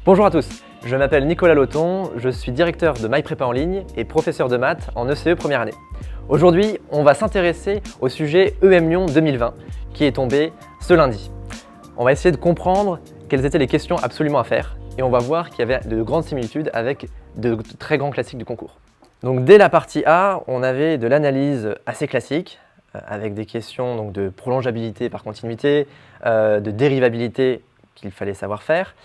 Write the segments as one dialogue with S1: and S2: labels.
S1: Bonjour à tous, je m'appelle Nicolas Loton, je suis directeur de MyPrépa en ligne et professeur de maths en ECE première année. Aujourd'hui, on va s'intéresser au sujet EM Lyon 2020 qui est tombé ce lundi. On va essayer de comprendre quelles étaient les questions absolument à faire et on va voir qu'il y avait de grandes similitudes avec de très grands classiques du concours. Donc dès la partie A, on avait de l'analyse assez classique avec des questions donc, de prolongeabilité par continuité, de dérivabilité qu'il fallait savoir faire.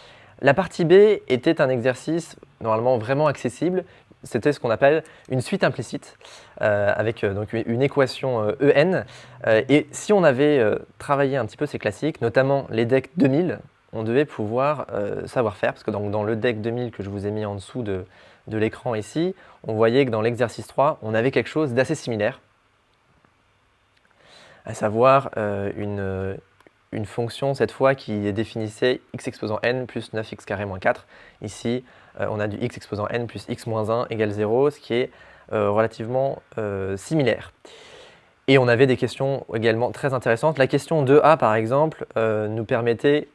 S1: La partie B était un exercice normalement vraiment accessible. C'était ce qu'on appelle une suite implicite avec donc une équation EN. Et si on avait travaillé un petit peu ces classiques, notamment les DEC 2000, on devait pouvoir savoir faire, parce que dans le DEC 2000 que je vous ai mis en dessous de l'écran ici, on voyait que dans l'exercice 3, on avait quelque chose d'assez similaire, à savoir une fonction cette fois qui définissait x exposant n plus 9x carré moins 4. Ici, on a du x exposant n plus x moins 1 égale 0, ce qui est relativement similaire. Et on avait des questions également très intéressantes. La question 2a, par exemple, nous permettait,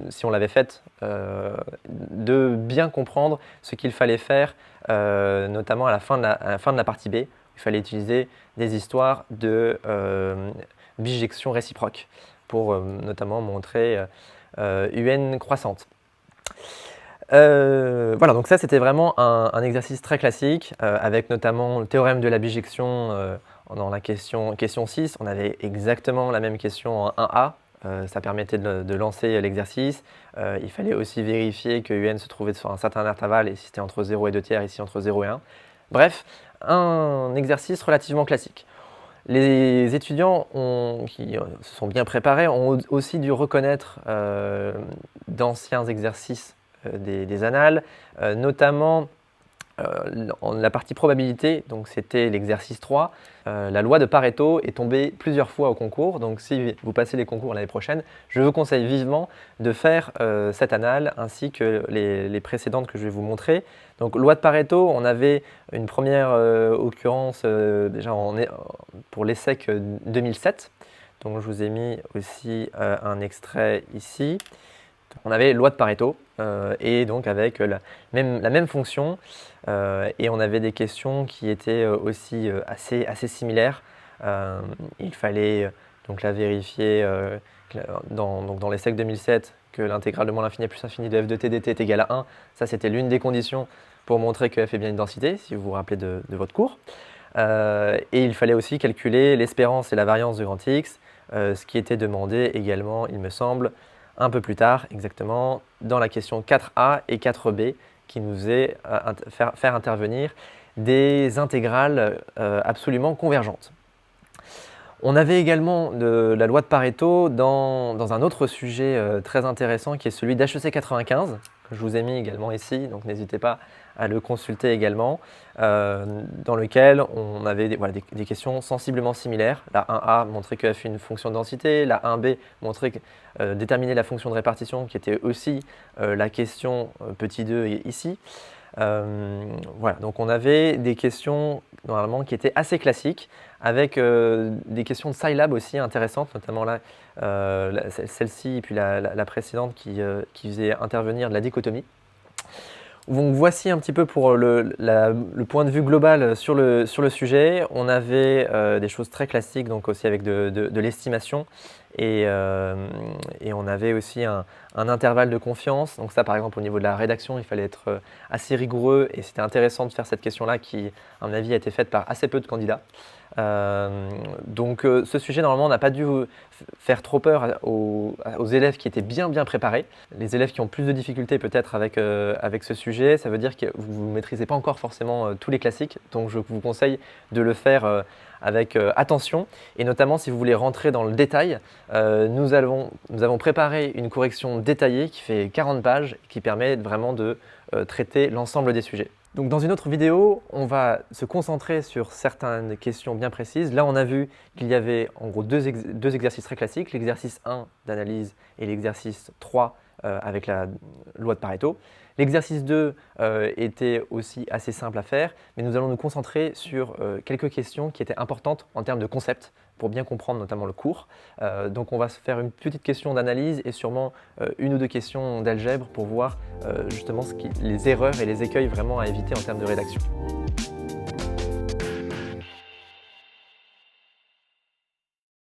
S1: si on l'avait faite, de bien comprendre ce qu'il fallait faire, notamment à la fin de la partie B. Il fallait utiliser des histoires de bijection réciproque pour notamment montrer UN croissante. Voilà, donc ça c'était vraiment un exercice très classique avec notamment le théorème de la bijection dans la question 6. On avait exactement la même question en 1A. Ça permettait de lancer l'exercice. Il fallait aussi vérifier que UN se trouvait sur un certain intervalle et si c'était entre 0 et 2 tiers, ici entre 0 et 1. Bref, un exercice relativement classique. Les étudiants qui se sont bien préparés ont aussi dû reconnaître d'anciens exercices des annales, notamment la partie probabilité, donc c'était l'exercice 3. La loi de Pareto est tombée plusieurs fois au concours, donc si vous passez les concours l'année prochaine, je vous conseille vivement de faire cette annale ainsi que les précédentes que je vais vous montrer. Donc loi de Pareto, on avait une première occurrence déjà pour l'ESSEC 2007, donc je vous ai mis aussi un extrait ici. On avait loi de Pareto et donc avec la même fonction et on avait des questions qui étaient aussi assez similaires. Il fallait donc la vérifier dans l'ESSEC 2007 que l'intégrale de moins l'infini plus l'infini de f de t dt est égale à 1. Ça c'était l'une des conditions pour montrer que f est bien une densité, si vous vous rappelez de votre cours. Et il fallait aussi calculer l'espérance et la variance de grand X, ce qui était demandé également, il me semble, un peu plus tard, exactement, dans la question 4a et 4b, qui nous faisaient faire intervenir des intégrales absolument convergentes. On avait également la loi de Pareto dans un autre sujet très intéressant qui est celui d'HEC 95, que je vous ai mis également ici, donc n'hésitez pas à le consulter également, dans lequel on avait des questions sensiblement similaires. La 1a montrait que f est une fonction de densité, la 1b montrait déterminer la fonction de répartition qui était aussi la question petit 2 ici. Voilà, donc on avait des questions normalement qui étaient assez classiques avec des questions de Scilab aussi intéressantes, notamment là, celle-ci et puis la précédente qui faisait intervenir de la dichotomie. Donc voici un petit peu pour le point de vue global sur le sujet. On avait des choses très classiques, donc aussi avec de l'estimation et on avait aussi un intervalle de confiance. Donc ça par exemple au niveau de la rédaction, il fallait être assez rigoureux et c'était intéressant de faire cette question-là qui à mon avis a été faite par assez peu de candidats. Donc ce sujet normalement n'a pas dû faire trop peur aux élèves qui étaient bien préparés. Les élèves qui ont plus de difficultés peut-être avec ce sujet, ça veut dire que vous ne maîtrisez pas encore forcément tous les classiques, donc je vous conseille de le faire avec attention et notamment si vous voulez rentrer dans le détail, nous avons préparé une correction détaillée qui fait 40 pages et qui permet vraiment de traiter l'ensemble des sujets. Donc dans une autre vidéo, on va se concentrer sur certaines questions bien précises. Là, on a vu qu'il y avait en gros deux exercices très classiques, l'exercice 1 d'analyse et l'exercice 3 avec la loi de Pareto. L'exercice 2 était aussi assez simple à faire, mais nous allons nous concentrer sur quelques questions qui étaient importantes en termes de concept pour bien comprendre notamment le cours. Donc on va se faire une petite question d'analyse et sûrement une ou deux questions d'algèbre pour voir justement les erreurs et les écueils vraiment à éviter en termes de rédaction.